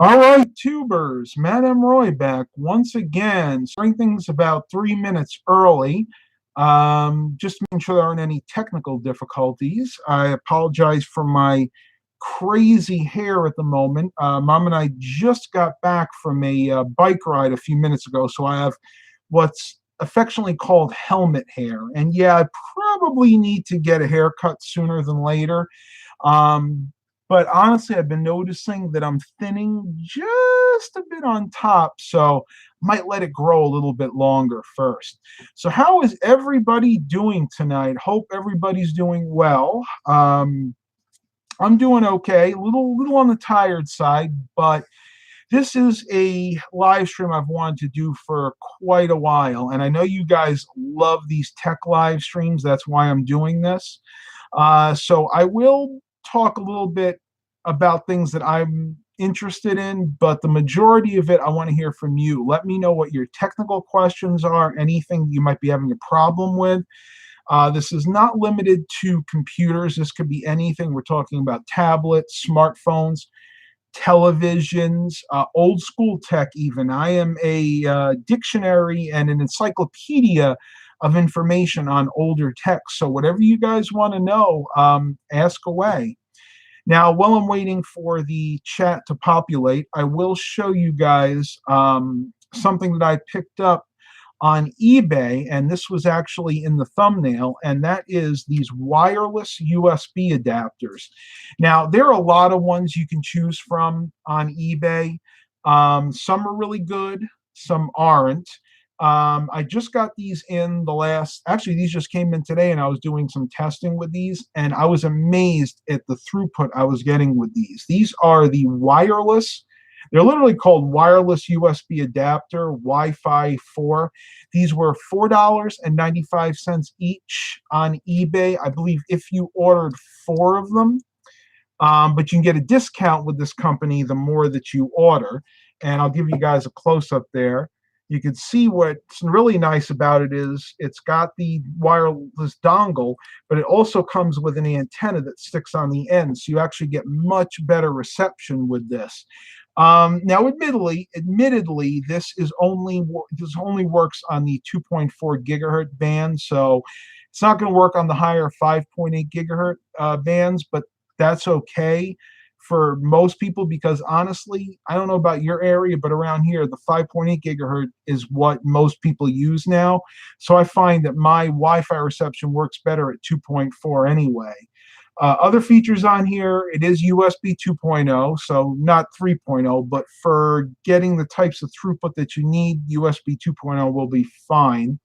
All right, tubers, Madame Roy back once again, starting things about 3 minutes early. Just making sure there aren't any technical difficulties. I apologize for my crazy hair at the moment. Mom and I just got back from a bike ride a few minutes ago, so I have what's affectionately called helmet hair. And yeah, I probably need to get a haircut sooner than later. Um, but honestly, I've been noticing that I'm thinning just a bit on top, so might let it grow a little bit longer first. So, how is everybody doing tonight? Hope everybody's doing well. I'm doing okay, a little on the tired side, but this is a live stream I've wanted to do for quite a while, and I know you guys love these tech live streams. That's why I'm doing this. So I will talk a little bit about things that I'm interested in, but the majority of it I want to hear from you. Let me know what your technical questions are, anything you might be having a problem with. This is not limited to computers. This could be anything. We're talking about tablets, smartphones, televisions, old school tech even. I am a dictionary and an encyclopedia of information on older tech. So whatever you guys want to know, ask away. Now, while I'm waiting for the chat to populate, I will show you guys something that I picked up on eBay, and this was actually in the thumbnail, and that is these wireless USB adapters. Now, there are a lot of ones you can choose from on eBay. Some are really good, some aren't. I just got these in actually, these just came in today, and I was doing some testing with these, and I was amazed at the throughput I was getting with these. These are the wireless. They're literally called wireless USB adapter, Wi-Fi 4. These were $4.95 each on eBay, I believe, if you ordered 4 of them. But you can get a discount with this company the more that you order. And I'll give you guys a close-up there. You can see what's really nice about it is it's got the wireless dongle, but it also comes with an antenna that sticks on the end, so you actually get much better reception with this. Now, admittedly, this only works on the 2.4 gigahertz band, so it's not going to work on the higher 5.8 gigahertz bands, but that's okay for most people because honestly, I don't know about your area, but around here, the 5.8 gigahertz is what most people use now. So I find that my Wi-Fi reception works better at 2.4 anyway. Other features on here, it is USB 2.0, so not 3.0, but for getting the types of throughput that you need, USB 2.0 will be fine.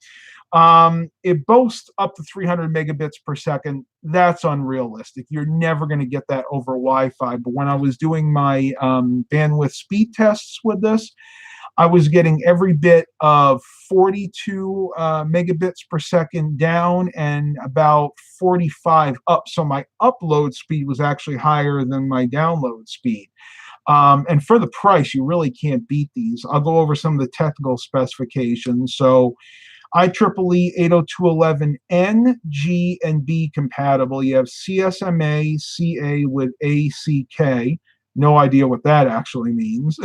It boasts up to 300 megabits per second. That's unrealistic. You're never going to get that over Wi-Fi. But when I was doing my bandwidth speed tests with this, I was getting every bit of 42 megabits per second down and about 45 up. So my upload speed was actually higher than my download speed. And for the price, you really can't beat these. I'll go over some of the technical specifications. So IEEE 802.11n, G, and B compatible. You have CSMA, CA with ACK. No idea what that actually means.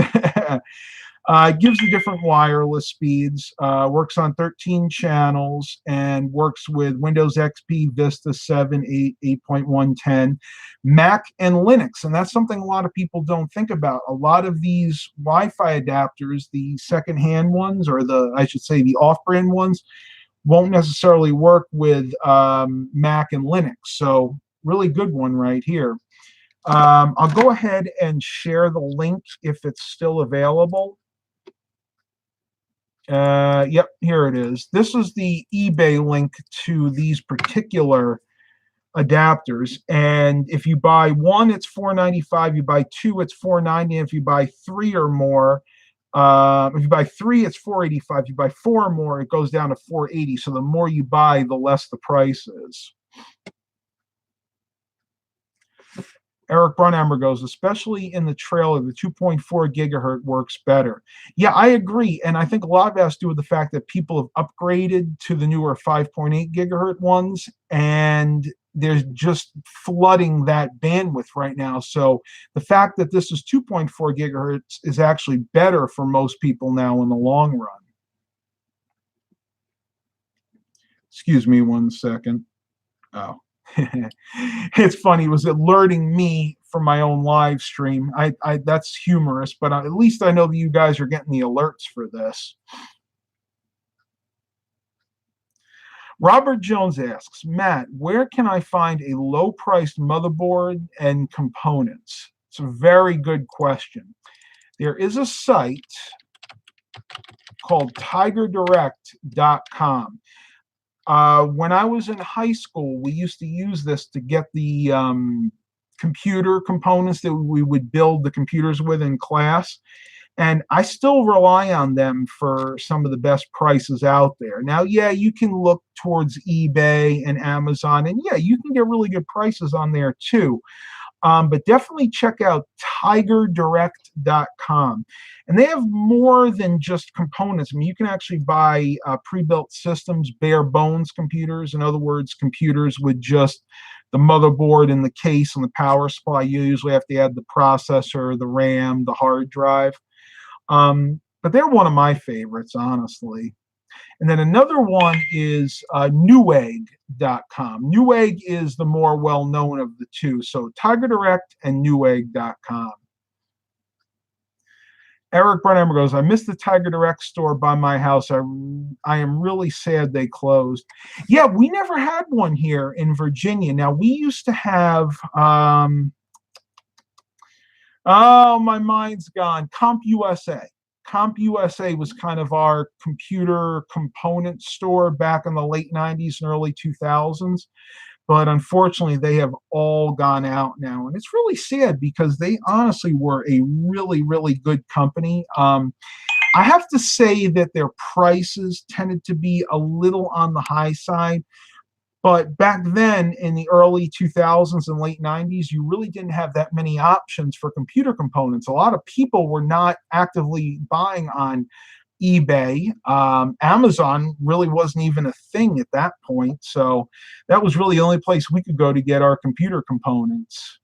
It gives you different wireless speeds, works on 13 channels, and works with Windows XP, Vista 7, 8, 8.1, 10, Mac, and Linux. And that's something a lot of people don't think about. A lot of these Wi-Fi adapters, the second-hand ones, or I should say the off-brand ones, won't necessarily work with Mac and Linux. So really good one right here. I'll go ahead and share the link if it's still available. Yep, here it is. This is the eBay link to these particular adapters. And if you buy one, it's $4.95. You buy two, it's $4.90. If you buy 3 or more, if you buy 3, it's $4.85. If you buy 4 or more, it goes down to $4.80. So the more you buy, the less the price is. Eric Brunhammer goes, especially in the trailer, the 2.4 gigahertz works better. Yeah, I agree. And I think a lot of that has to do with the fact that people have upgraded to the newer 5.8 gigahertz ones, and there's just flooding that bandwidth right now. So the fact that this is 2.4 gigahertz is actually better for most people now in the long run. Excuse me one second. Oh. It's funny. It was alerting me for my own live stream. That's humorous, but at least I know that you guys are getting the alerts for this. Robert Jones asks, Matt, where can I find a low-priced motherboard and components? It's a very good question. There is a site called tigerdirect.com. When I was in high school, we used to use this to get the computer components that we would build the computers with in class. And I still rely on them for some of the best prices out there. Now, yeah, you can look towards eBay and Amazon, and yeah, you can get really good prices on there too. But definitely check out tigerdirect.com. And they have more than just components. I mean, you can actually buy pre-built systems, bare bones computers. In other words, computers with just the motherboard and the case and the power supply. You usually have to add the processor, the RAM, the hard drive. But they're one of my favorites, honestly. And then another one is Newegg.com. Newegg is the more well-known of the two. So Tiger Direct and Newegg.com. Eric Brunhammer goes, I missed the Tiger Direct store by my house. I am really sad they closed. Yeah, we never had one here in Virginia. Now, we used to have, oh, my mind's gone, CompUSA. CompUSA was kind of our computer component store back in the late 90s and early 2000s. But unfortunately, they have all gone out now. And it's really sad because they honestly were a really, really good company. I have to say that their prices tended to be a little on the high side. But back then, in the early 2000s and late 90s, you really didn't have that many options for computer components. A lot of people were not actively buying on eBay. Amazon really wasn't even a thing at that point. So that was really the only place we could go to get our computer components.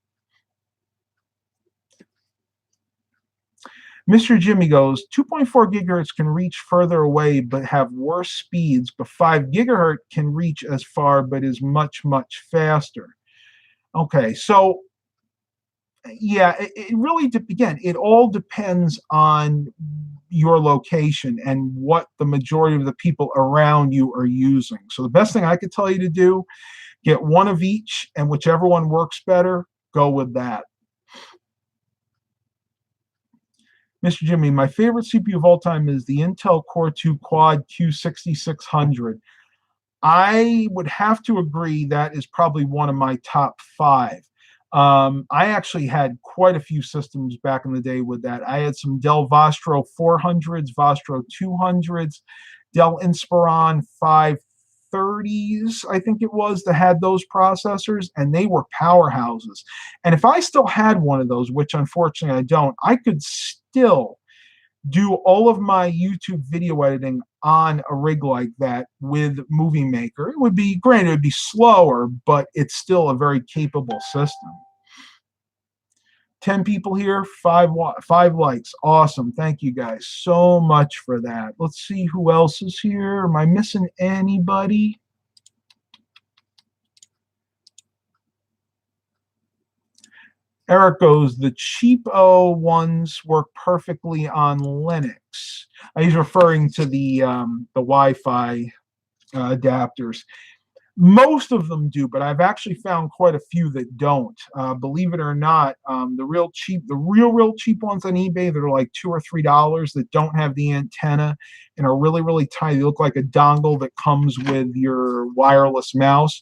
Mr. Jimmy goes, 2.4 gigahertz can reach further away but have worse speeds, but 5 gigahertz can reach as far but is much, much faster. Okay, so yeah, it really, again, it all depends on your location and what the majority of the people around you are using. So the best thing I could tell you to do, get one of each, and whichever one works better, go with that. Mr. Jimmy, my favorite CPU of all time is the Intel Core 2 Quad Q6600. I would have to agree that is probably one of my top 5. I actually had quite a few systems back in the day with that. I had some Dell Vostro 400s, Vostro 200s, Dell Inspiron 530s, I think it was, that had those processors, and they were powerhouses. And if I still had one of those, which unfortunately I don't, I could still do all of my YouTube video editing on a rig like that with Movie Maker. It would be, granted, it would be slower, but it's still a very capable system. 10 people here, 5 likes. Awesome. Thank you guys so much for that. Let's see who else is here. Am I missing anybody? Eric goes, the cheapo ones work perfectly on Linux. He's referring to the Wi-Fi adapters. Most of them do, but I've actually found quite a few that don't. Believe it or not, the real cheap ones on eBay that are like $2 or $3 that don't have the antenna and are really, really tiny. They look like a dongle that comes with your wireless mouse.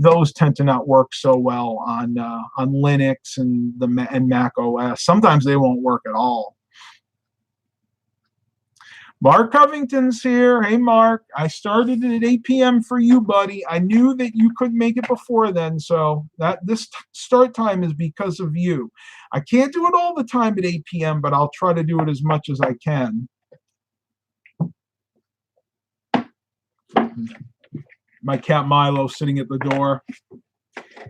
Those tend to not work so well on Linux and Mac OS. Sometimes they won't work at all. Mark Covington's here. Hey, Mark. I started it at 8 p.m. for you, buddy. I knew that you couldn't make it before then, so this start time is because of you. I can't do it all the time at 8 p.m., but I'll try to do it as much as I can. My cat Milo sitting at the door.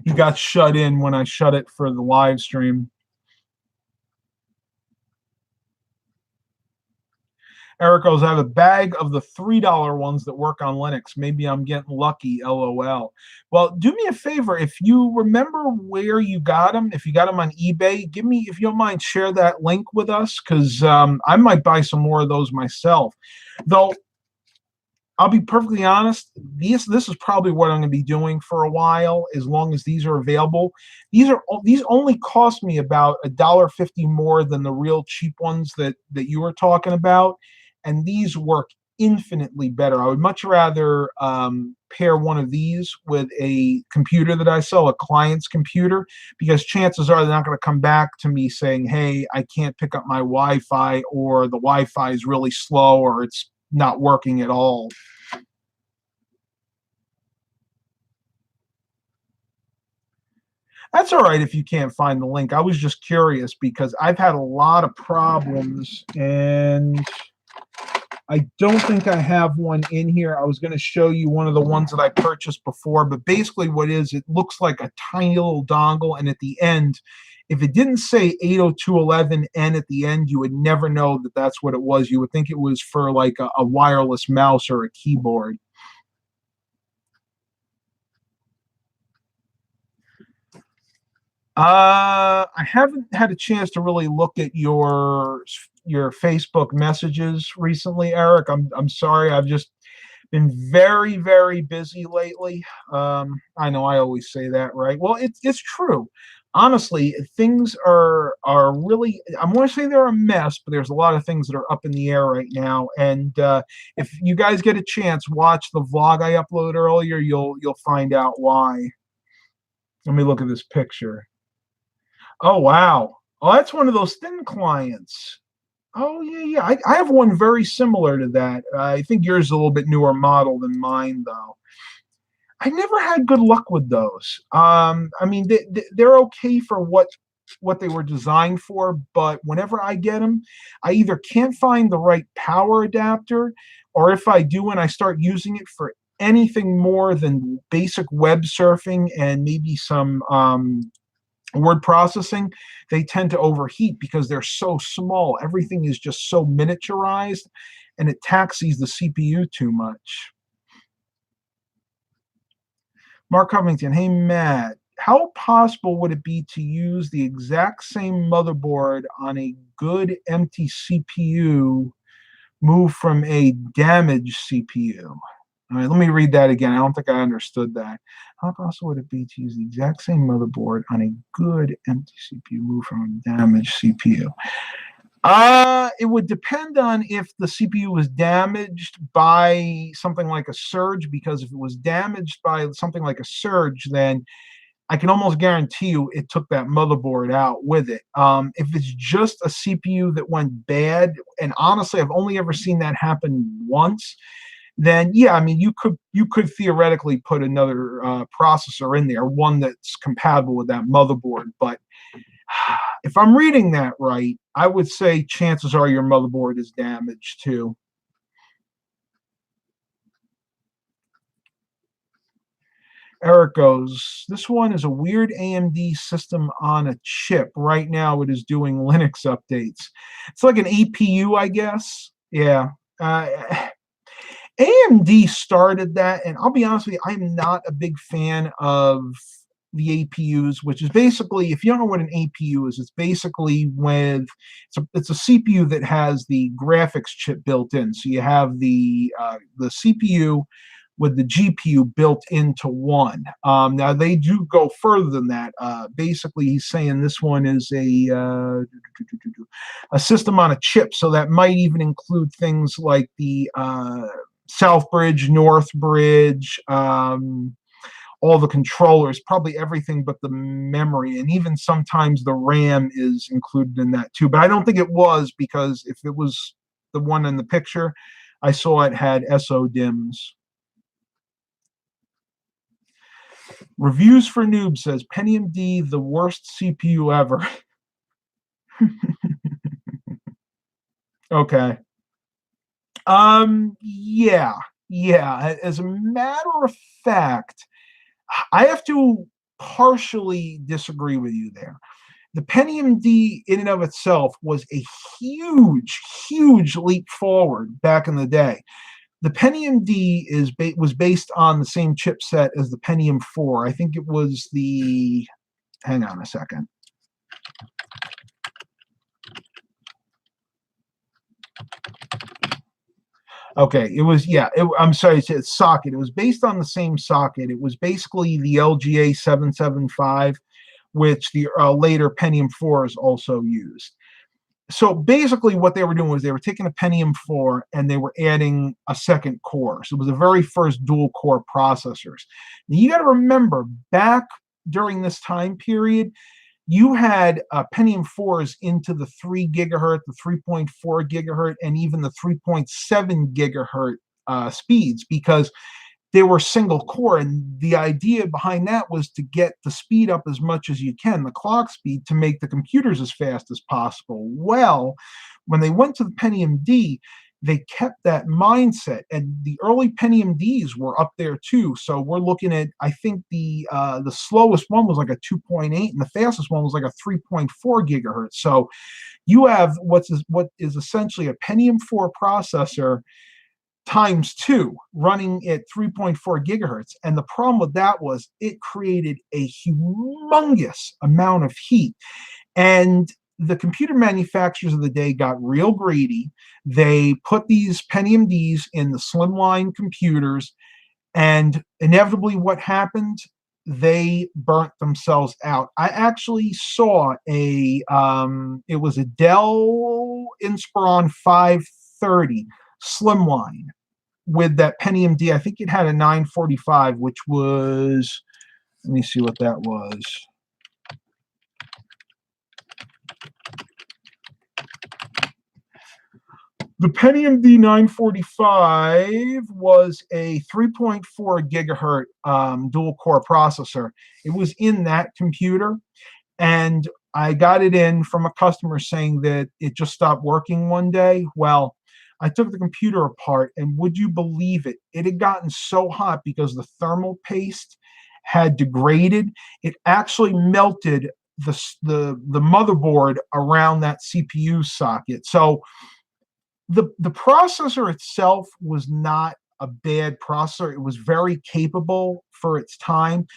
He got shut in when I shut it for the live stream. Eric goes, I have a bag of the $3 ones that work on Linux. Maybe I'm getting lucky, LOL. Well, do me a favor. If you remember where you got them, if you got them on eBay, give me, if you don't mind, share that link with us, because I might buy some more of those myself. Though, I'll be perfectly honest, this is probably what I'm going to be doing for a while, as long as these are available. These only cost me about $1.50 more than the real cheap ones that you were talking about, and these work infinitely better. I would much rather pair one of these with a computer that I sell, a client's computer, because chances are they're not going to come back to me saying, hey, I can't pick up my Wi-Fi, or the Wi-Fi is really slow, or it's not working at all. That's all right if you can't find the link. I was just curious because I've had a lot of problems, and I don't think I have one in here. I was going to show you one of the ones that I purchased before, but basically what it looks like a tiny little dongle, and at the end, if it didn't say 802.11n at the end, you would never know that that's what it was. You would think it was for like a wireless mouse or a keyboard. I haven't had a chance to really look at your Facebook messages recently, Eric. I'm sorry. I've just been very, very busy lately. I know I always say that, right? Well, it's true. Honestly, things are really, I'm going to say they're a mess, but there's a lot of things that are up in the air right now. And if you guys get a chance, watch the vlog I uploaded earlier. You'll find out why. Let me look at this picture. Oh, wow. Oh, that's one of those thin clients. Oh, yeah. I have one very similar to that. I think yours is a little bit newer model than mine, though. I never had good luck with those. I mean, they're okay for what they were designed for, but whenever I get them, I either can't find the right power adapter, or if I do and I start using it for anything more than basic web surfing and maybe some word processing, they tend to overheat because they're so small. Everything is just so miniaturized, and it taxes the CPU too much. Mark Covington, hey, Matt, how possible would it be to use the exact same motherboard on a good empty CPU move from a damaged CPU? All right, let me read that again. I don't think I understood that. How possible would it be to use the exact same motherboard on a good empty CPU move from a damaged CPU? It would depend on if the CPU was damaged by something like a surge, because if it was damaged by something like a surge, then I can almost guarantee you it took that motherboard out with it. If it's just a CPU that went bad, and honestly, I've only ever seen that happen once, then yeah, I mean, you could theoretically put another processor in there, one that's compatible with that motherboard. But if I'm reading that right, I would say chances are your motherboard is damaged too. Eric goes, this one is a weird AMD system on a chip. Right now it is doing Linux updates. It's like an APU, I guess. Yeah. AMD started that, and I'll be honest with you, I'm not a big fan of the APUs, which is basically, if you don't know what an APU is, it's basically it's a CPU that has the graphics chip built in. So you have the CPU with the GPU built into one. Now they do go further than that. Basically, he's saying this one is a system on a chip, so that might even include things like the South Bridge, North Bridge, all the controllers, probably everything but the memory, and even sometimes the RAM is included in that too. But I don't think it was, because if it was the one in the picture. I saw it had SO DIMMs. Reviews for Noobs says Pentium D, the worst CPU ever. Okay. Yeah. As a matter of fact, I have to partially disagree with you there. The Pentium D in and of itself was a huge leap forward back in the day. The Pentium D was based on the same chipset as the Pentium 4. I think it was the, hang on a second. Okay, it was, yeah, I'm sorry, it's socket. It was based on the same socket. It was basically the LGA 775, which the later Pentium 4s also used. So basically what they were doing was they were taking a Pentium 4 and they were adding a second core. So it was the very first dual core processors. Now you got to remember, back during this time period, you had Pentium 4s into the 3 gigahertz, the 3.4 gigahertz, and even the 3.7 gigahertz speeds, because they were single core, and the idea behind that was to get the speed up as much as you can, the clock speed, to make the computers as fast as possible. Well, when they went to the Pentium D, they kept that mindset, and the early Pentium Ds were up there too. So we're looking at, I think the slowest one was like a 2.8, and the fastest one was like a 3.4 gigahertz. So you have what is essentially a Pentium 4 processor times 2 running at 3.4 gigahertz. And the problem with that was it created a humongous amount of heat. And the computer manufacturers of the day got real greedy. They put these Pentium Ds in the slimline computers, and inevitably what happened? They burnt themselves out. I actually saw it was a Dell Inspiron 530 slimline with that Pentium D. I think it had a 945, which was, let me see what that was. The Pentium D 945 was a 3.4 gigahertz dual core processor. It was in that computer, and I got it in from a customer saying that it just stopped working one day. Well, I took the computer apart, and would you believe it? It had gotten so hot because the thermal paste had degraded. It actually melted the motherboard around that CPU socket. So the processor itself was not a bad processor. It was very capable for its time,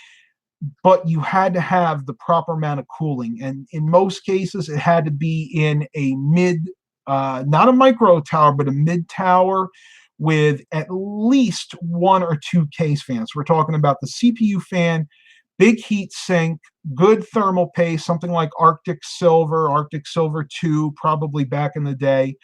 but you had to have the proper amount of cooling. And in most cases, it had to be in a mid, not a micro tower, but a mid tower with at least 1 or 2 case fans. We're talking about the CPU fan, big heat sink, good thermal paste, something like Arctic Silver 2, probably back in the day.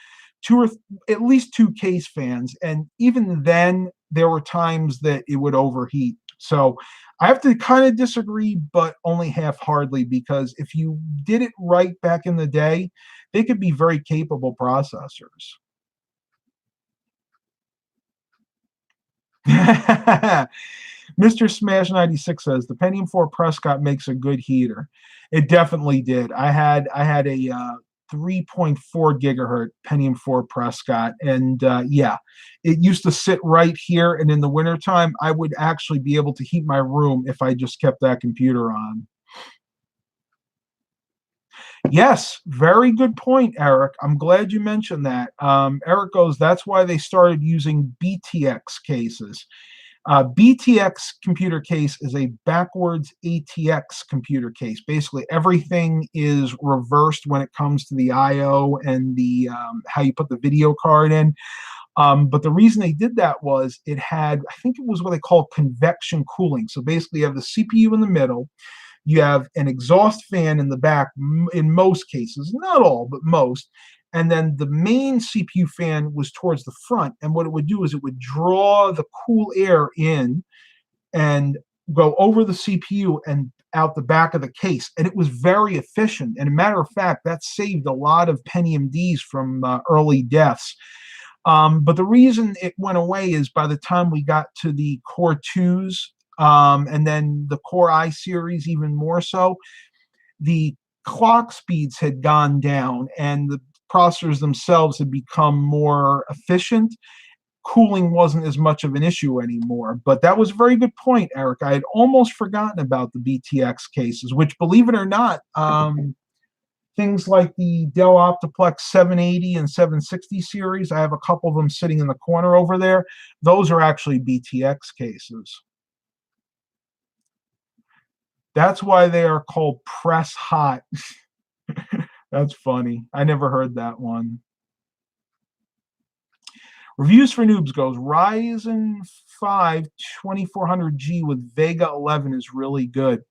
At least 2 case fans, and even then there were times that it would overheat. So I have to kind of disagree, but only half-heartedly, because if you did it right back in the day, they could be very capable processors. Mr. Smash 96 says the Pentium 4 Prescott makes a good heater. It definitely did. I had a 3.4 gigahertz Pentium 4 Prescott, and yeah, it used to sit right here, and in the wintertime I would actually be able to heat my room if I just kept that computer on. Yes, very good point, Eric. I'm glad you mentioned that. Eric goes, that's why they started using BTX cases. BTX computer case is a backwards ATX computer case. Basically, everything is reversed when it comes to the I/O and the how you put the video card in. But the reason they did that was it had, I think it was what they call convection cooling. So basically, you have the CPU in the middle. You have an exhaust fan in the back in most cases, not all, but most. And then the main CPU fan was towards the front. And what it would do is it would draw the cool air in and go over the CPU and out the back of the case. And it was very efficient. And a matter of fact, that saved a lot of Pentium Ds from early deaths. But the reason it went away is by the time we got to the Core 2s, and then the Core I series even more so, the clock speeds had gone down and the processors themselves had become more efficient. Cooling wasn't as much of an issue anymore. But that was a very good point, Eric. I had almost forgotten about the BTX cases, which, believe it or not, things like the Dell Optiplex 780 and 760 series, I have a couple of them sitting in the corner over there. Those are actually BTX cases. That's why they are called press hot. That's funny. I never heard that one. Reviews for Noobs goes, Ryzen 5 2400G with Vega 11 is really good.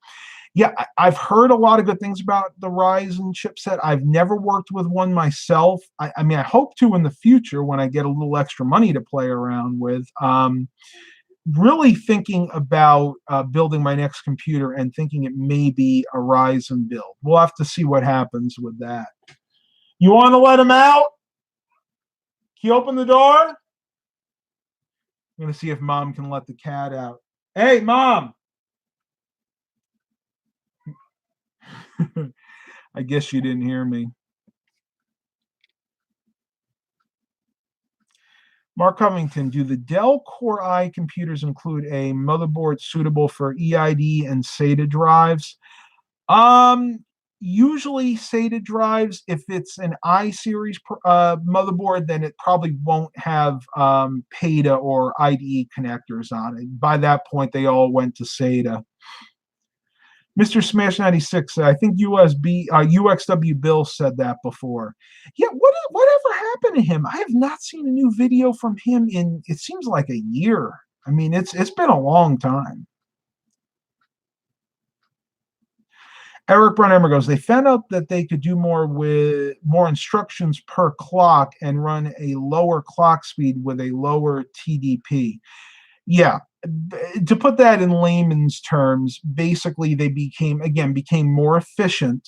Yeah, I've heard a lot of good things about the Ryzen chipset. I've never worked with one myself. I mean, I hope to in the future when I get a little extra money to play around with. Really thinking about building my next computer and thinking it may be a Ryzen build. We'll have to see what happens with that. You want to let him out? Can you open the door? I'm going to see if Mom can let the cat out. Hey, Mom! I guess you didn't hear me. Mark Covington, do the Dell Core I computers include a motherboard suitable for EID and SATA drives? Usually SATA drives, if it's an I-series motherboard, then it probably won't have PATA or IDE connectors on it. By that point, they all went to SATA. Mr. Smash 96, I think UXW Bill said that before. Yeah, whatever happened to him? I have not seen a new video from him in, it seems like a year. I mean, it's been a long time. Eric Brunhammer goes, they found out that they could do more with more instructions per clock and run a lower clock speed with a lower TDP. Yeah, to put that in layman's terms, basically they became more efficient.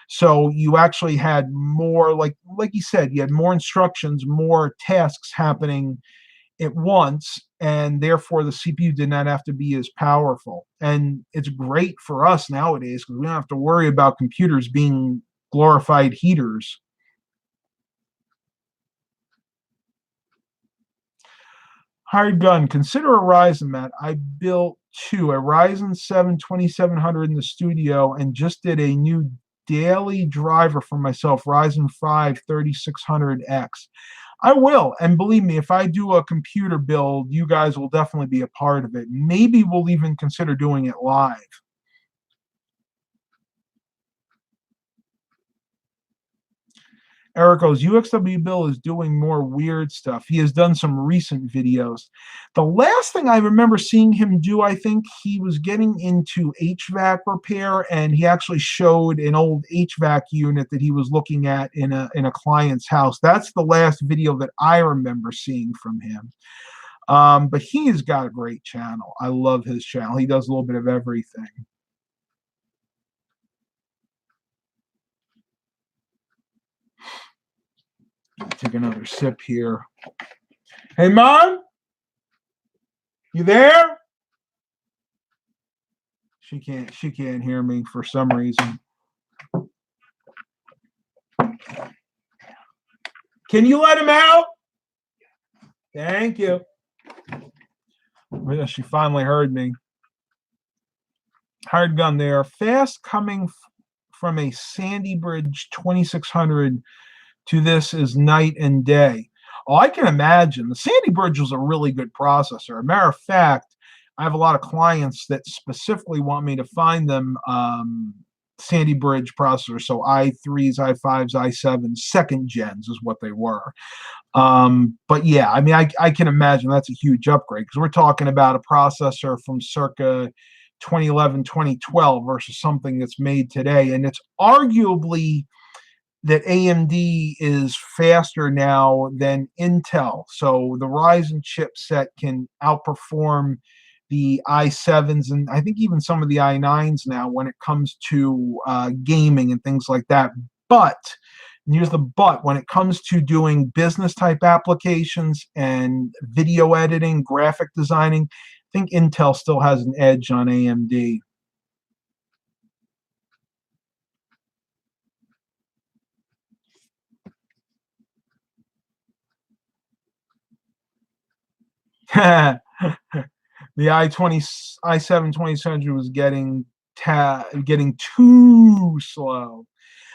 So you actually had more, like you said, you had more instructions, more tasks happening at once, and therefore the CPU did not have to be as powerful. And it's great for us nowadays because we don't have to worry about computers being glorified heaters. Hired gun, consider a Ryzen, Matt. I built a Ryzen 7 2700 in the studio and just did a new daily driver for myself, Ryzen 5 3600X. I will, and believe me, if I do a computer build, you guys will definitely be a part of it. Maybe we'll even consider doing it live. Eric goes, UXW Bill is doing more weird stuff. He has done some recent videos. The last thing I remember seeing him do, I think he was getting into HVAC repair, and he actually showed an old HVAC unit that he was looking at in a client's house. That's the last video that I remember seeing from him. But he has got a great channel. I love his channel. He does a little bit of everything. Take another sip here. Hey, Mom? You there? She can't hear me for some reason. Can you let him out? Thank you. Well, she finally heard me. Hired gun, they are fast coming from a Sandy Bridge 2600 to this is night and day. Oh, I can imagine. The Sandy Bridge was a really good processor. As a matter of fact, I have a lot of clients that specifically want me to find them Sandy Bridge processors. So i3s, i5s, i7s, second gens is what they were. But yeah, I mean, I can imagine that's a huge upgrade because we're talking about a processor from circa 2011, 2012 versus something that's made today. And it's arguably that AMD is faster now than Intel. So the Ryzen chipset can outperform the i7s and I think even some of the i9s now when it comes to gaming and things like that. But And here's the but: when it comes to doing business type applications and video editing, graphic designing, I think Intel still has an edge on AMD. The i7 2700 was getting too slow.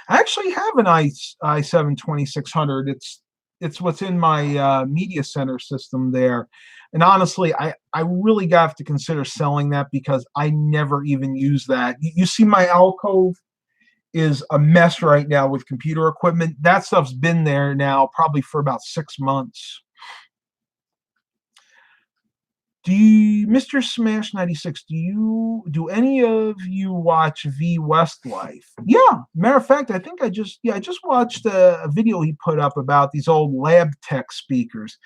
I actually have an i7 2600. It's what's in my media center system there. And honestly, I really have to consider selling that because I never even use that. You see my alcove is a mess right now with computer equipment. That stuff's been there now probably for about 6 months. Mr. Smash 96, do any of you watch V Westlife? Yeah, matter of fact, I think I just watched a video he put up about these old lab tech speakers.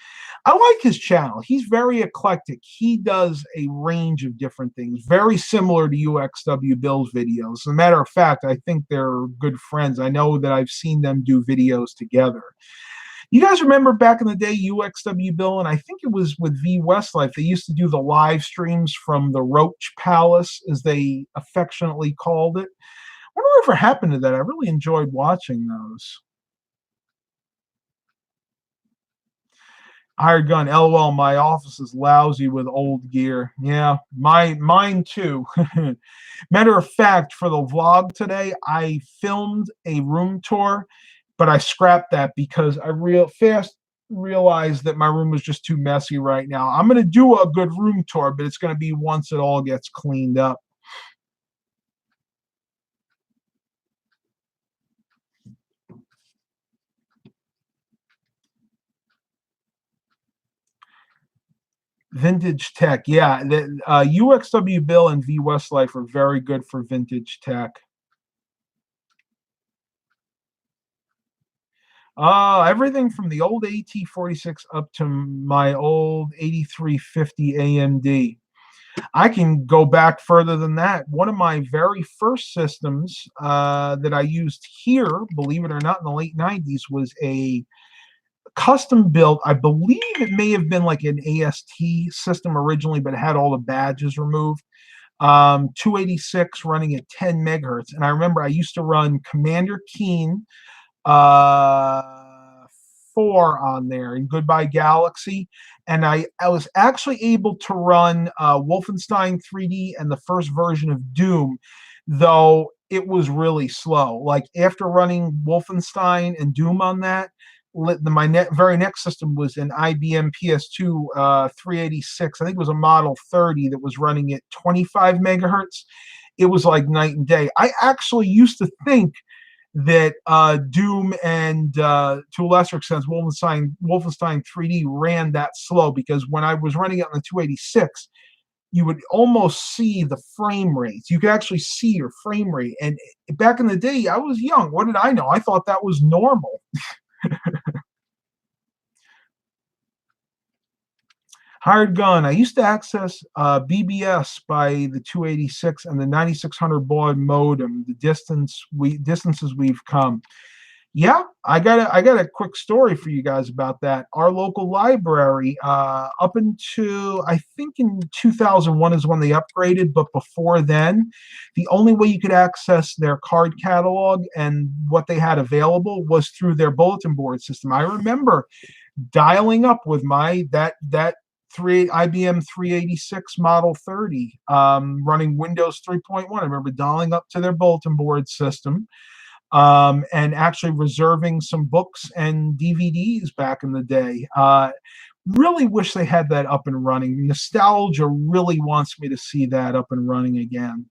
I like his channel. He's very eclectic. He does a range of different things, very similar to UXW Bill's videos. As a matter of fact, I think they're good friends. I know that I've seen them do videos together. You guys remember back in the day, UXW Bill, and I think it was with V Westlife, they used to do the live streams from the Roach Palace, as they affectionately called it. I wonder whatever happened to that. I really enjoyed watching those. Hired gun, LOL, my office is lousy with old gear. Yeah, mine too. Matter of fact, for the vlog today, I filmed a room tour, but I scrapped that because I realized that my room was just too messy right now. I'm going to do a good room tour, but it's going to be once it all gets cleaned up. Vintage tech, yeah. The UXW Bill and V Westlife are very good for vintage tech. Everything from the old AT46 up to my old 8350 AMD. I can go back further than that. One of my very first systems that I used here, believe it or not, in the late 90s was a custom built. I believe it may have been like an AST system originally, but it had all the badges removed. 286 running at 10 megahertz. And I remember I used to run Commander Keen uh, 4 on there in Goodbye Galaxy. And I was actually able to run Wolfenstein 3D and the first version of Doom, though it was really slow. Like after running Wolfenstein and Doom on that, my very next system was an IBM PS2 386. I think it was a Model 30 that was running at 25 megahertz. It was like night and day. I actually used to think that Doom and to a lesser extent Wolfenstein 3D ran that slow, because when I was running it on the 286, you would almost see the frame rates. You could actually see your frame rate. And back in the day, I was young. What did I know? I thought that was normal. Hired gun. I used to access BBS by the 286 and the 9600 baud modem. The distances we've come. Yeah, I got a quick story for you guys about that. Our local library, up until I think in 2001 is when they upgraded, but before then, the only way you could access their card catalog and what they had available was through their bulletin board system. I remember dialing up with my that IBM 386 Model 30, running Windows 3.1. I remember dialing up to their bulletin board system, and actually reserving some books and DVDs back in the day. Really wish they had that up and running. Nostalgia really wants me to see that up and running again.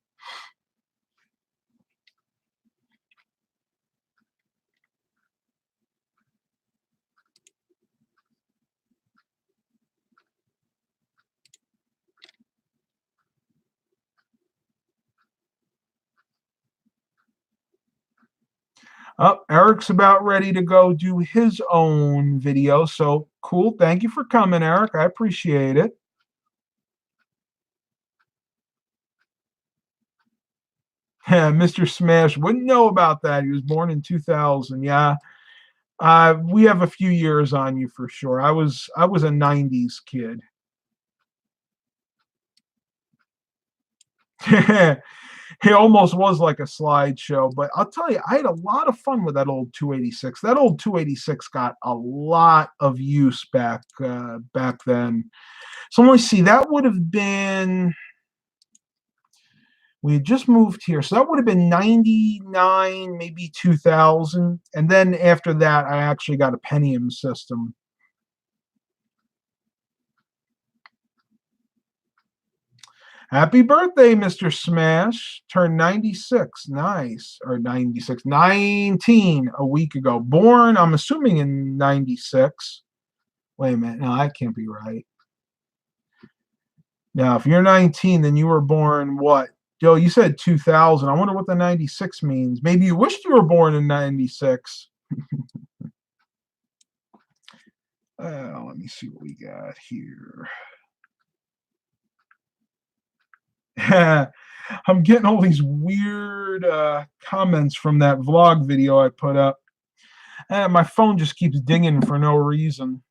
Oh, Eric's about ready to go do his own video. So cool. Thank you for coming, Eric. I appreciate it. Yeah, Mr. Smash wouldn't know about that. He was born in 2000. Yeah. We have a few years on you for sure. I was a '90s kid. It almost was like a slideshow, but I'll tell you, I had a lot of fun with that old 286. That old 286 got a lot of use back then. So let me see. That would have been, we had just moved here, so that would have been 99, maybe 2000. And then after that, I actually got a Pentium system. Happy birthday, Mr. Smash. Turned 96. Nice. Or 96. 19 a week ago. Born, I'm assuming, in 96. Wait a minute. No, that can't be right. Now, if you're 19, then you were born what? Joe, you said 2000. I wonder what the 96 means. Maybe you wished you were born in 96. Let me see what we got here. I'm getting all these weird comments from that vlog video I put up. And my phone just keeps dinging for no reason.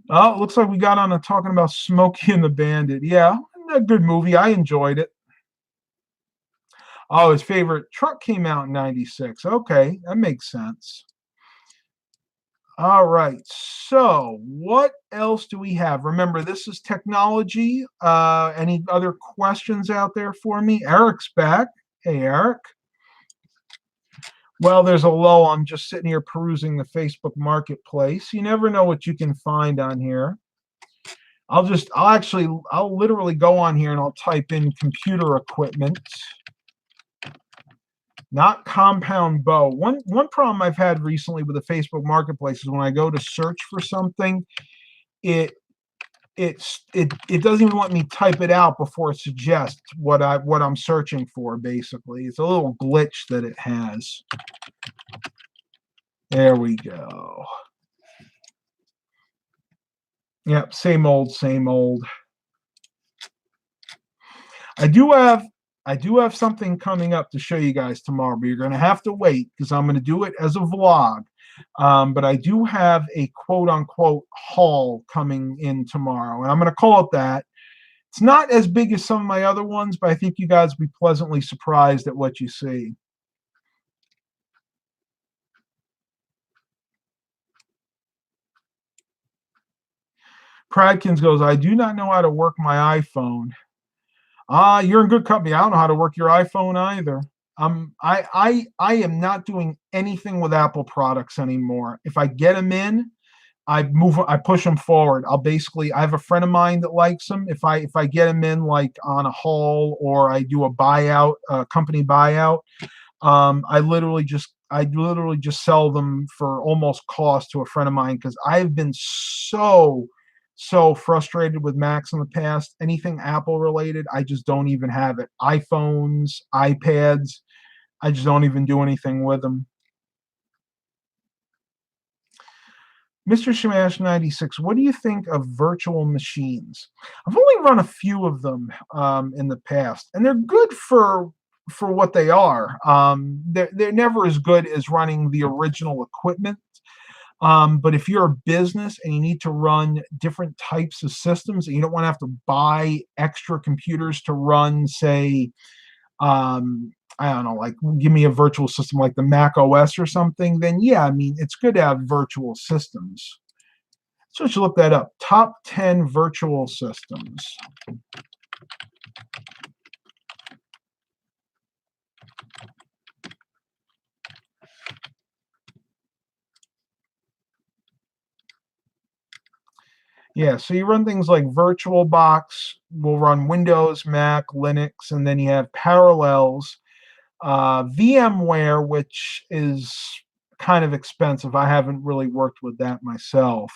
Oh, it looks like we got on to talking about Smokey and the Bandit. Yeah, a good movie. I enjoyed it. Oh, his favorite truck came out in 96. Okay, that makes sense. All right, so what else do we have? Remember, this is technology. Any other questions out there for me? Eric's back. Hey, Eric. Well, there's a lull. I'm just sitting here perusing the Facebook Marketplace. You never know what you can find on here. I'll literally go on here and I'll type in computer equipment. Not compound bow. One problem I've had recently with the Facebook Marketplace is when I go to search for something, it doesn't even let me type it out before it suggests what I'm searching for. Basically, it's a little glitch that it has. There we go. Yep, same old, same old. I do have something coming up to show you guys tomorrow, but you're going to have to wait because I'm going to do it as a vlog. But I do have a quote-unquote haul coming in tomorrow, and I'm going to call it that. It's not as big as some of my other ones, but I think you guys will be pleasantly surprised at what you see. Pradkins goes, I do not know how to work my iPhone. You're in good company. I don't know how to work your iPhone either. I am not doing anything with Apple products anymore. If I get them in, I push them forward. I have a friend of mine that likes them. If I get them in like on a haul or I do a buyout, company buyout, I literally just sell them for almost cost to a friend of mine because I've been so frustrated with Macs in the past. Anything Apple related, I just don't even have it. iPhones, iPads, I just don't even do anything with them. Mr. Shamash 96, what do you think of virtual machines? I've only run a few of them in the past, and they're good for what they are. They're never as good as running the original equipment. But if you're a business and you need to run different types of systems and you don't want to have to buy extra computers to run, say, I don't know, like give me a virtual system like the Mac OS or something, then yeah, I mean, it's good to have virtual systems. So let's look that up. Top 10 virtual systems. Yeah, so you run things like VirtualBox, will run Windows, Mac, Linux, and then you have Parallels. VMware, which is kind of expensive. I haven't really worked with that myself.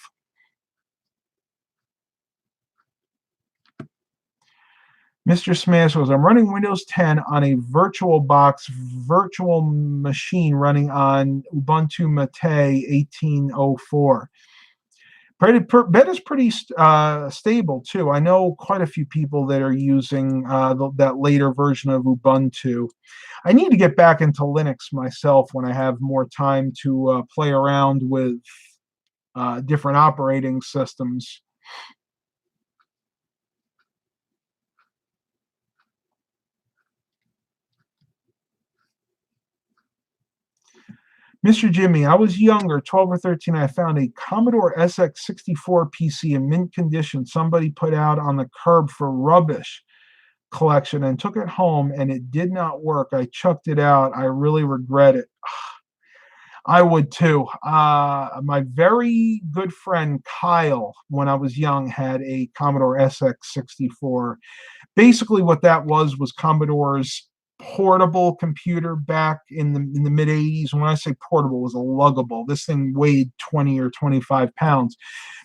Mr. Smash goes, I'm running Windows 10 on a VirtualBox virtual machine running on Ubuntu Mate 1804. Bet is pretty stable too. I know quite a few people that are using that later version of Ubuntu. I need to get back into Linux myself when I have more time to play around with different operating systems. Mr. Jimmy, I was younger, 12 or 13. I found a Commodore SX64 PC in mint condition somebody put out on the curb for rubbish collection and took it home, and it did not work. I chucked it out. I really regret it. I would too. My very good friend Kyle, when I was young, had a Commodore SX64. Basically, what that was Commodore's portable computer back in the mid 80s. When I say portable, it was a luggable. This thing weighed 20 or 25 pounds,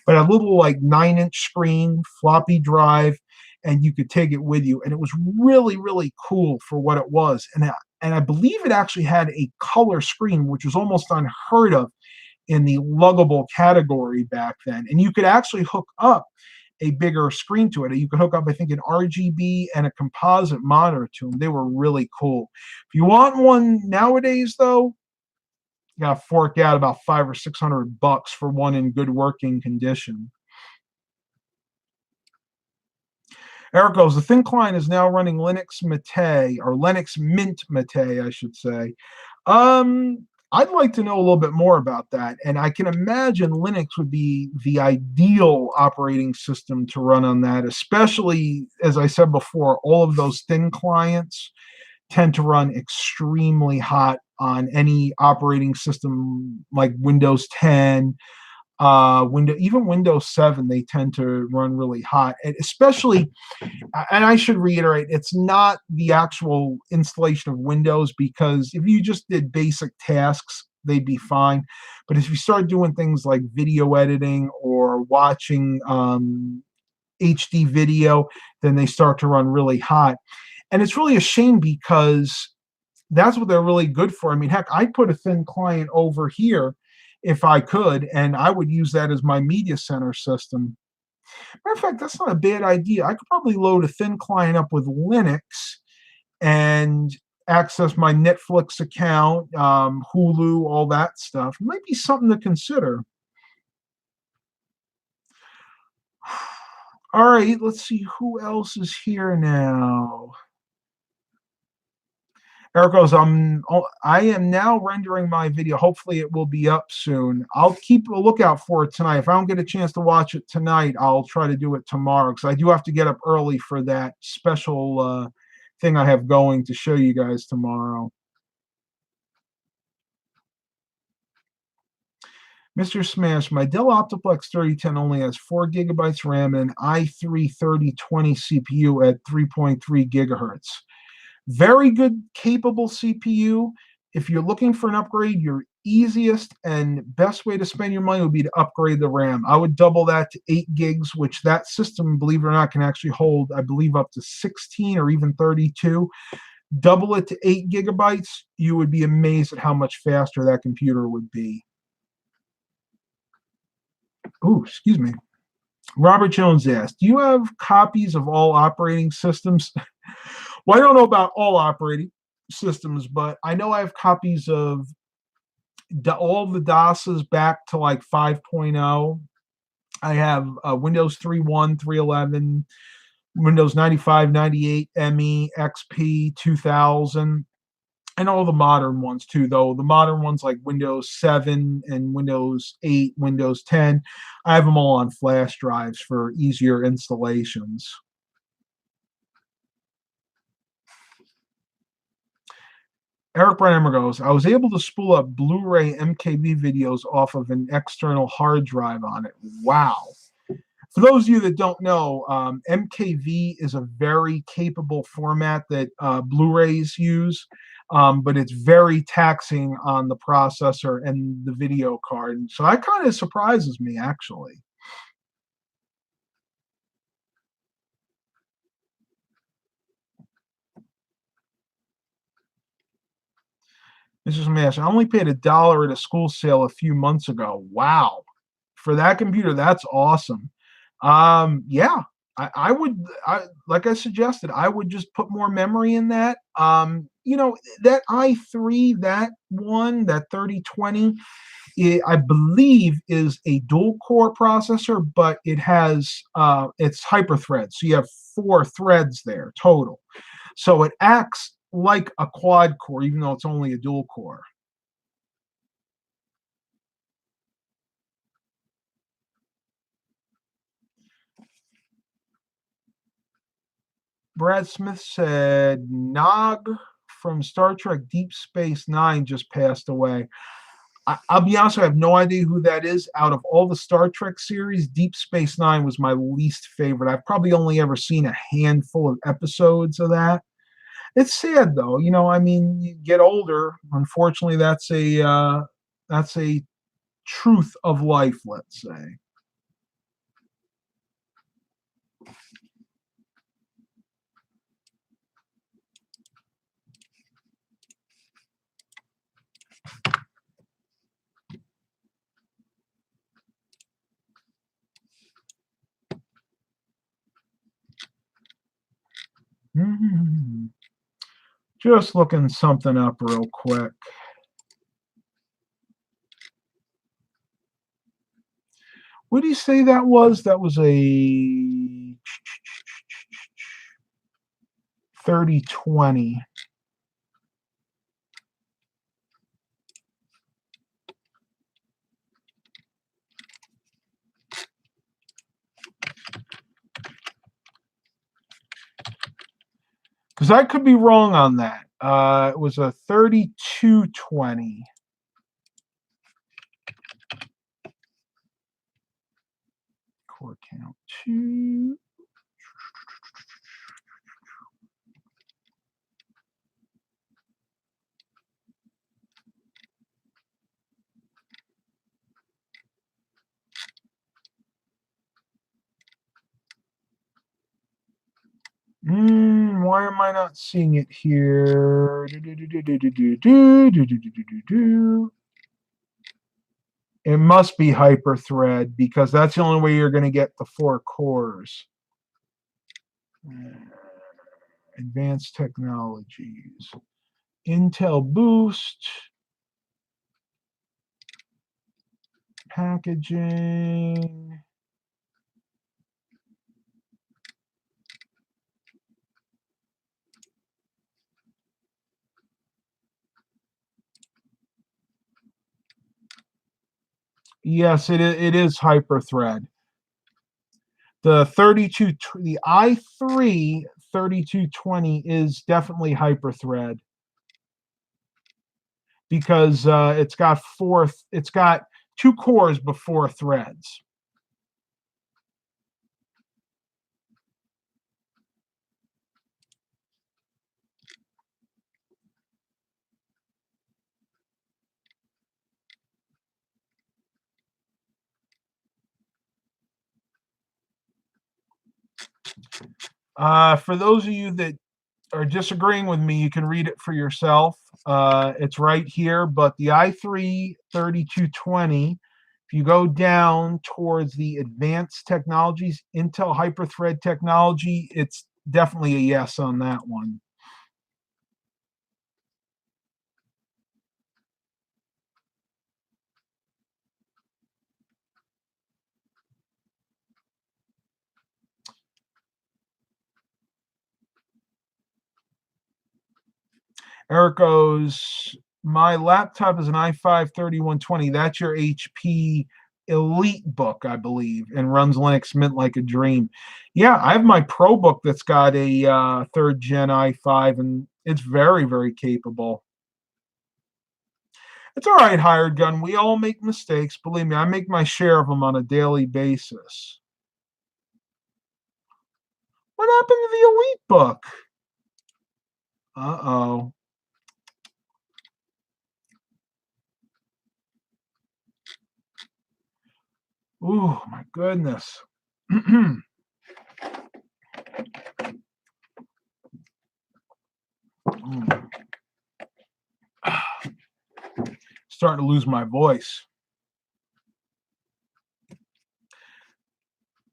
but a little like 9-inch screen, floppy drive, and you could take it with you. And it was really, really cool for what it was. And I believe it actually had a color screen, which was almost unheard of in the luggable category back then. And you could actually hook up a bigger screen to it. You could hook up, I think, an RGB and a composite monitor to them. They were really cool. If you want one nowadays, though, you got to fork out about $500 or $600 for one in good working condition. Eric goes, the thin client is now running Linux Mate, or Linux Mint Mate, I should say. I'd like to know a little bit more about that. And I can imagine Linux would be the ideal operating system to run on that, especially, as I said before, all of those thin clients tend to run extremely hot on any operating system like Windows 10, even Windows 7, they tend to run really hot, and especially, and I should reiterate, it's not the actual installation of Windows, because if you just did basic tasks, they'd be fine. But if you start doing things like video editing or watching HD video, then they start to run really hot. And it's really a shame, because that's what they're really good for. I mean, heck, I'd put a thin client over here if I could, and I would use that as my media center system. Matter of fact, that's not a bad idea. I could probably load a thin client up with Linux and access my Netflix account, Hulu, all that stuff. It might be something to consider. All right, let's see who else is here now. Eric goes, I am now rendering my video. Hopefully it will be up soon. I'll keep a lookout for it tonight. If I don't get a chance to watch it tonight, I'll try to do it tomorrow, because I do have to get up early for that special thing I have going to show you guys tomorrow. Mr. Smash, my Dell Optiplex 3010 only has 4 gigabytes RAM and i3 3020 CPU at 3.3 gigahertz. Very good, capable CPU. If you're looking for an upgrade, your easiest and best way to spend your money would be to upgrade the RAM. I would double that to 8 gigs, which that system, believe it or not, can actually hold, I believe, up to 16 or even 32. Double it to 8 gigabytes, you would be amazed at how much faster that computer would be. Ooh, excuse me. Robert Jones asked, do you have copies of all operating systems? Well, I don't know about all operating systems, but I know I have copies of all the DOSes back to like 5.0. I have Windows 3.1, 3.11, Windows 95, 98, ME, XP, 2000, and all the modern ones too, though. The modern ones like Windows 7 and Windows 8, Windows 10, I have them all on flash drives for easier installations. Eric Brunhammer goes, I was able to spool up BluRay MKV videos off of an external hard drive on it. Wow. For those of you that don't know, MKV is a very capable format that Blu-rays use, but it's very taxing on the processor and the video card. So that kind of surprises me, actually. Mrs. Mash, I only paid $1 at a school sale a few months ago. Wow. for that computer, that's awesome. Yeah, I would, like I suggested, I would just put more memory in that. You know, that i3, that one, that 3020, I believe is a dual core processor, but it has it's Hyperthread, so you have 4 threads there total. So it acts like a quad core, even though it's only a dual core. Brad Smith said Nog from Star Trek Deep Space Nine just passed away. I'll be honest, I have no idea who that is. Out of all the Star Trek series, Deep Space Nine was my least favorite. I've probably only ever seen a handful of episodes of that. It's sad though, you know. I mean, you get older. Unfortunately, that's a truth of life. Let's say. Mm-hmm. Just looking something up real quick. What do you say that was? That was a 3020. Because I could be wrong on that. It was a 3220. Core count 2. Why am I not seeing it here? It must be Hyperthread because that's the only way you're going to get the 4 cores. Advanced technologies. Intel Boost. Packaging. Yes, it is Hyperthread. The i3 3220 is definitely Hyperthread because it's got 2 cores but 4 threads. For those of you that are disagreeing with me, you can read it for yourself. It's right here, but the i3 3220, if you go down towards the advanced technologies, Intel Hyperthread technology, it's definitely a yes on that one. Eric goes, my laptop is an i5 3120. That's your HP Elite book, I believe, and runs Linux Mint like a dream. Yeah, I have my Pro book that's got a 3rd gen i5, and it's very, very capable. It's all right, Hired Gun. We all make mistakes. Believe me, I make my share of them on a daily basis. What happened to the Elite book? Uh-oh. Oh, my goodness. Starting to lose my voice.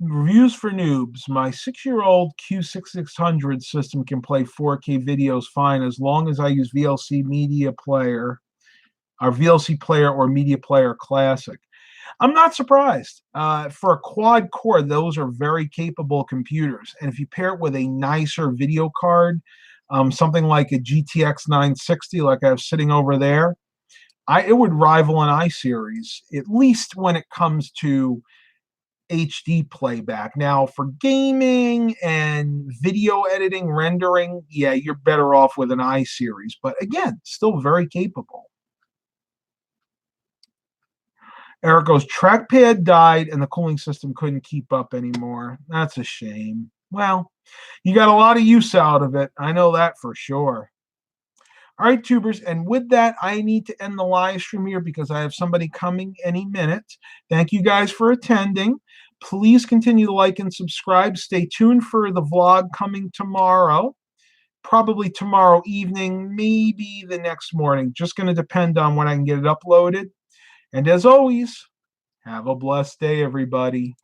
Reviews for noobs. My 6-year-old Q6600 system can play 4K videos fine as long as I use VLC Media Player, or VLC Player or Media Player Classic. I'm not surprised. For a quad core, those are very capable computers. And if you pair it with a nicer video card, something like a GTX 960, like I have sitting over there, it would rival an iSeries, at least when it comes to HD playback. Now, for gaming and video editing, rendering, yeah, you're better off with an iSeries. But again, still very capable. Eric goes, trackpad died and the cooling system couldn't keep up anymore. That's a shame. Well, you got a lot of use out of it. I know that for sure. All right, tubers, and with that, I need to end the live stream here because I have somebody coming any minute. Thank you guys for attending. Please continue to like and subscribe. Stay tuned for the vlog coming tomorrow, probably tomorrow evening, maybe the next morning. Just going to depend on when I can get it uploaded. And as always, have a blessed day, everybody.